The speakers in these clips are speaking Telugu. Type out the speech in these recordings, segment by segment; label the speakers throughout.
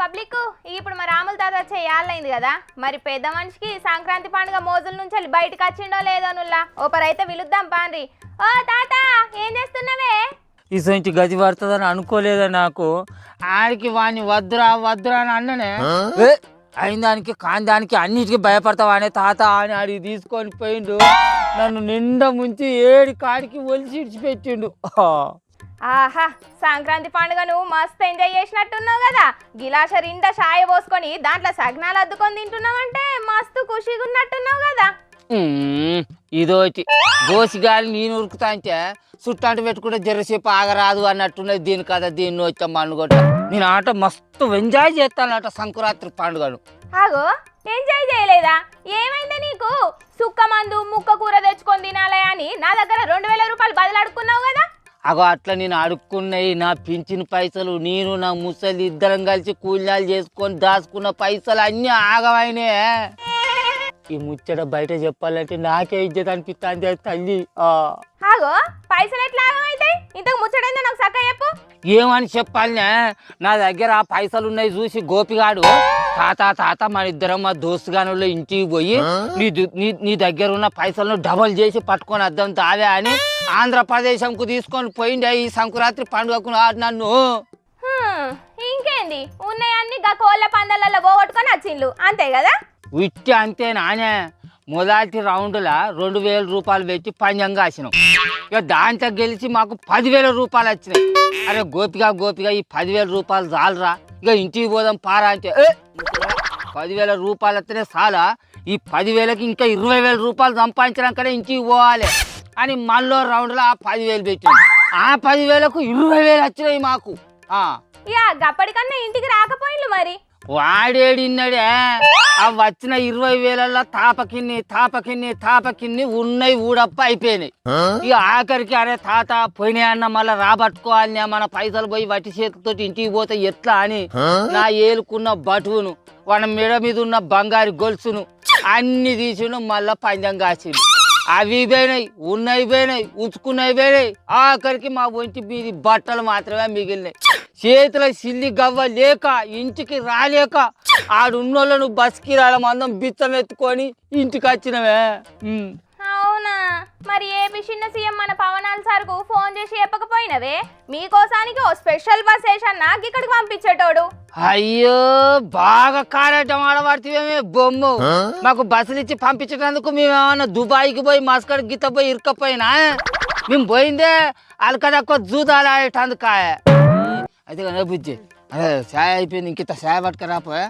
Speaker 1: పబ్లిక్ ఇప్పుడు మా రాముల తాత వచ్చే ఏళ్ళైంది కదా, మరి పెద్ద మనిషికి సంక్రాంతి పండుగ మోజుల నుంచి బయటకు వచ్చిండో లేదో నుల్లా ఓపరైతే పిలుద్దాం పాండ్రి. ఓ తాత ఏం చేస్తున్నావే?
Speaker 2: ఇసొంటి గది పడుతుందని అనుకోలేదా నాకు. ఆడికి వాడిని వద్దురా వద్దురా అని అన్ననే అయిన దానికి కాని దానికి అన్నిటికీ భయపడతావానే తాత అని ఆడికి తీసుకొని పోయిండు. నన్ను నిండా ముంచి ఏడి కాడికి ఒలిసి ఇడిచిపెట్టిండు.
Speaker 1: ఆహా, సంక్రాంతి పండుగను మస్తు ఎంజాయ్ చేసినట్టున్నావు కదా. గిలాస నిండా షాయ పోసుకొని దాంట్లో సగ్నాలు అద్దుకొని తింటున్నావంటే మస్తు ఖుషిగా ఉన్నట్టున్నావు కదా.
Speaker 2: ఇదోటి గోసిగాలి నేను ఉరుకుతా అంటే చుట్టాంటి పెట్టుకుంటే జరసేపు ఆగరాదు అన్నట్టున్నది దీని కదా. దీన్ని వచ్చాం అనుకోట నేను ఆట మస్తు ఎంజాయ్ చేస్తానట సంక్రాంతి పండుగను.
Speaker 1: ఆగో ఎంజాయ్ చేయలేదా? ఏమైందా నీకు? సుక్క మందు ముక్క కూర తెచ్చుకొని తినాలే అని నా దగ్గర 2000 రూపాయలు బదులు అడుక్కున్నావు కదా.
Speaker 2: అగో అట్లా నేను అడుక్కున్నాయి నా పింఛన్ పైసలు, నేను నా ముసలి ఇద్దరం కలిసి కూలినాలు చేసుకొని దాచుకున్న పైసలు అన్నీ ఆగమైనే. ఈ ముచ్చట బయట చెప్పాలంటే నాకే ఇజ్జత్ అనిపిస్తుంది తల్లి.
Speaker 1: ఆగో పైసలు ఎట్లా ఆగమైతాయి? ఇంతకు ముచ్చటైందో నాకు చక్కగా చెప్పు.
Speaker 2: ఏమని చెప్పాలనే, నా దగ్గర ఆ పైసలు ఉన్నాయి చూసి గోపిగాడు తాత తాత మన ఇద్దరం మా దోస్తుగానుల్లో ఇంటికి పోయి నీ దగ్గర ఉన్న పైసలను డబల్ చేసి పట్టుకొని వద్దాం తావే అని ఆంధ్రప్రదేశంకు తీసుకొని పోయిండే ఈ సంక్రాంతి పండుగకు నన్ను.
Speaker 1: ఇంకేంది ఉన్నాయన్ని గా కోళ్ళ పందాలలో పోగొట్టుకొని వచ్చిండ్లు అంతే కదా.
Speaker 2: విట్టి అంతే నానే. మొదటి రౌండ్లా 2000 రూపాయలు పెట్టి పంజం కాసినాం. ఇక దాంతో గెలిచి మాకు 10,000 రూపాయలు వచ్చినాయి. అరే గోపిగా ఈ 10,000 రూపాయలు చాలరా, ఇక ఇంటికి పోదాం పారా అంటే 10,000 రూపాయలు వస్తేనే చాలా, ఈ 10,000కి ఇంకా 20,000 రూపాయలు సంపాదించడానికనే ఇంటికి పోవాలి అని మళ్ళీ రౌండ్లో ఆ 10,000 పెట్టాం. ఆ 10,000కు 20,000 వచ్చినాయి మాకు.
Speaker 1: గప్పటికన్నా ఇంటికి రాకపోయిండ్లు మరి.
Speaker 2: వాడేడిన్నాడే ఆ వచ్చిన 20,000 తాపకిన్ని ఉన్నాయి ఊడప్ప అయిపోయినాయి. ఇక ఆఖరికి అరే తాత పోయినాయి అన్న మళ్ళీ రాబట్టుకోవాలని మన పైసలు పోయి వట్టి చేతితో ఇంటికి పోతే ఎట్లా అని నా ఏలుకున్న బటువును వాళ్ళ మెడ మీద ఉన్న బంగారు గొలుసును అన్ని తీసిను మళ్ళా పంజం కాసిండు. అవి పోయినాయి, ఉన్నాయి పోయినాయి, ఉంచుకున్నవి పోయినాయి. ఆఖరికి మా ఒంటి మీది బట్టలు మాత్రమే మిగిలినాయి. చేతిలో సిల్లి గవ్వ లేక ఇంటికి రాలేక ఆడున్నోళ్ళను బస్కి రాళ్ళమందం బిచ్చం ఎత్తుకొని ఇంటికి వచ్చినవే.
Speaker 1: అవునా, మరి ఏపీ చిన్న సీఎం మన పవనాల్ సార్కు ఫోన్ చేసి చెప్పకపోయినవే? మీకోసానికి ఓ స్పెషల్ బస్ వేసన్నా ఇక్కడికి పంపించేటోడు.
Speaker 2: అయ్యో బాగా కారటం ఆడబడుతుందేమే బొమ్మ. మాకు బస్సులు ఇచ్చి పంపించేటందుకు మేమేమన్నా దుబాయ్కి పోయి మస్కడ్ గిత్త పోయి ఇరుకపోయినా? మేము పోయిందే అలకదక్కువ జూదాలు ఆడేటందుకాయ. అయితే కదా బుజ్జి, అదే చాయ్ అయిపోయింది, ఇంకింత చాయ్ పట్టుకురాపోయా?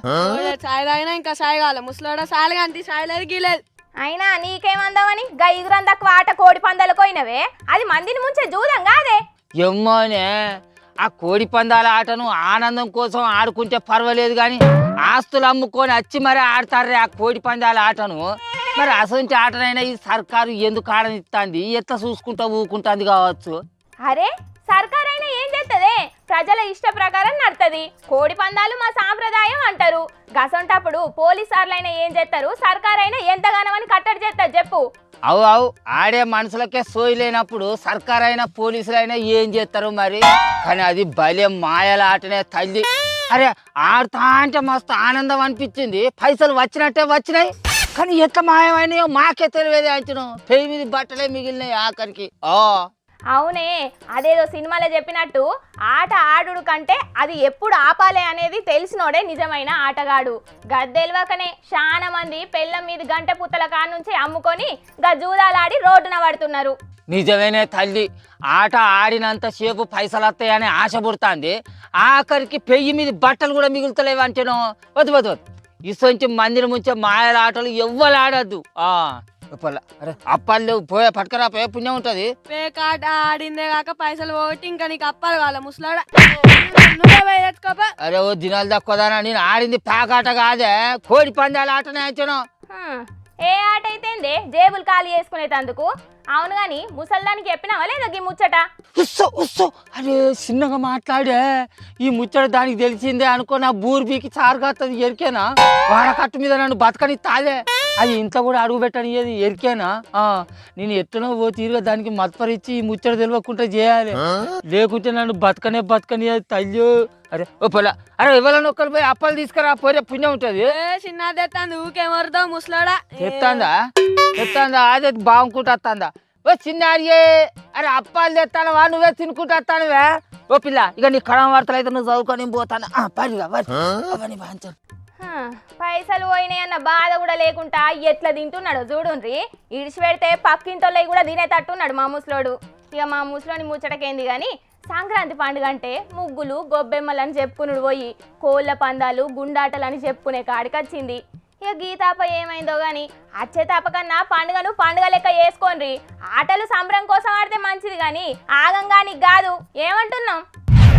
Speaker 3: చాయ్ తాగినా ఇంకా చాయ్ కావాలి ముసలాడ. చాయ్ కానీ చాయ్ లేదు గీలేదు.
Speaker 1: అయినా నీకేమందామని గా ఇగురం తక్కువ ఆట కోడి పందాలు పోయినవే, అది మందిని ముంచే జూదం కాదే.
Speaker 2: ఎమ్మోనే ఆ కోడి పందాల ఆటను ఆనందం కోసం ఆడుకుంటే పర్వాలేదు కానీ ఆస్తులు అమ్ముకొని వచ్చి మరి ఆడతారే ఆ కోడి పందాల ఆటను. మరి అసలు ఆటనైనా ఈ సర్కారు ఎందుకు ఆడనిస్తుంది, ఎట్లా చూసుకుంటా ఊకుంటుంది కావచ్చు.
Speaker 1: అరే సర్కార్ అయినా ఏం చేస్తుంది, ప్రజల ఇష్ట ప్రకారం నడుతుంది. కోడి పందాలు మా సాంప్రదాయం అంటారు. గసంటప్పుడు పోలీసార్లైనా ఏం చేస్తారు, సర్కార్ అయినా ఎంతగానో అని కట్టడి చేస్తారు చెప్పు.
Speaker 2: అవు ఆడే మనుషులకే సోయి లేనప్పుడు సర్కార్ అయినా పోలీసులైనా ఏం చేస్తారు మరి. కానీ అది భలే మాయల ఆటనే తల్లి. అరే ఆడుతా అంటే మస్తు ఆనందం అనిపించింది. పైసలు వచ్చినట్టే వచ్చినాయి, కానీ ఎట్లా మాయమైనాయో మాకే తెలియదే అంటును. పెయి మీద బట్టలే మిగిలినాయి ఆఖరికి.
Speaker 1: అవునే, అదేదో సినిమాలో చెప్పినట్టు ఆట ఆడుడు కంటే అది ఎప్పుడు ఆపాలే అనేది తెలిసినోడే నిజమైన ఆటగాడు. గద్దెల్వకనే చాలా మంది పెళ్ళం మీద గంట పుత్తల కానుంచి అమ్ముకొని జూదాలాడి రోడ్డున పడుతున్నారు.
Speaker 2: నిజమేనే తల్లి, ఆట ఆడినంత సేపు పైసలు వస్తాయని ఆశ పుడుతుంది. ఆఖరికి పెయ్యి మీద బట్టలు కూడా మిగులుతలేవు అంటేనో. వద్దు ఇసొంటి మందిని ముంచే మాయల ఆటలు ఎవ్వరు ఆడద్దు. అరే అప్పాలు పోయే పట్టుకరా పోయే పుణ్యం ఉంటది.
Speaker 3: పేకాట ఆడిందే కాక పైసలు పోగొట్టి ఇంకా నీకు అప్పాలు కావాలి ముసలాడ.
Speaker 2: అరే ఓ దినాలు తక్కువదానా, నేను ఆడింది పేకాట కాదే కోడి పందాల ఆటనే అంచను.
Speaker 1: ఏ ఆట అయితే జేబులు ఖాళీ చేసుకునేటందుకు. అవును గాని ముసల్దానికి చెప్పినావా లేదా ఈ ముచ్చట?
Speaker 2: అరే చిన్నగా మాట్లాడే ఈ ముచ్చట దానికి తెలిసిందే అనుకో. నా బూర్బీకి చారుగాస్తుంది ఎరికేనా? వాడకట్టు మీద నన్ను బతకని తాదే, అది ఇంత కూడా అడుగు పెట్టనిది ఎరికేనా? నేను ఎట్లనో ఓ తీరుగా దానికి మత్పరిచ్చి ఈ ముచ్చట తెలియకుండా చేయాలి, లేకుంటే నన్ను బతకని తల్లి. అరే ఓ పొల అరే ఎవరైనా ఒక్కరు పోయి అప్పాలు తీసుకురా పోరే పుణ్యం ఉంటుంది
Speaker 3: ఏ చిన్న తెత్తాను ఊకేమరుతావు ముసలోడా
Speaker 2: తెత్తాందా అదే బాగుంకుంటా వస్తుందా ఓ చిన్న అరే అప్పాలు తెస్తానవా నువ్వే తినుకుంటా వస్తానువే ఓ పిల్ల ఇక నీ కడం వార్తలు అయితే నువ్వు చదువుకొని పోతాను పరిగా అవన్నీ బాగా
Speaker 1: పైసలు పోయినాయి అన్న బాధ కూడా లేకుండా ఎట్లా తింటున్నాడు చూడుండ్రి ఇడిచి పెడితే పక్కింటోళ్ళవి కూడా తినేటట్టున్నాడు మా ముసలోడు. ఇక మా ముసలోని ముచ్చటకేంది కానీ సంక్రాంతి పండుగ అంటే ముగ్గులు గొబ్బెమ్మలు అని చెప్పుకునుడు పోయి కోళ్ళ పందాలు గుండాటలు అని చెప్పుకునే కాడికొచ్చింది. ఇక గీతాప ఏమైందో గాని అచ్చే తప్పకన్నా పండుగను పండుగ లెక్క వేసుకోండి. ఆటలు సంబరం కోసం ఆడితే మంచిది కానీ ఆగంగానికి కాదు. ఏమంటున్నాం?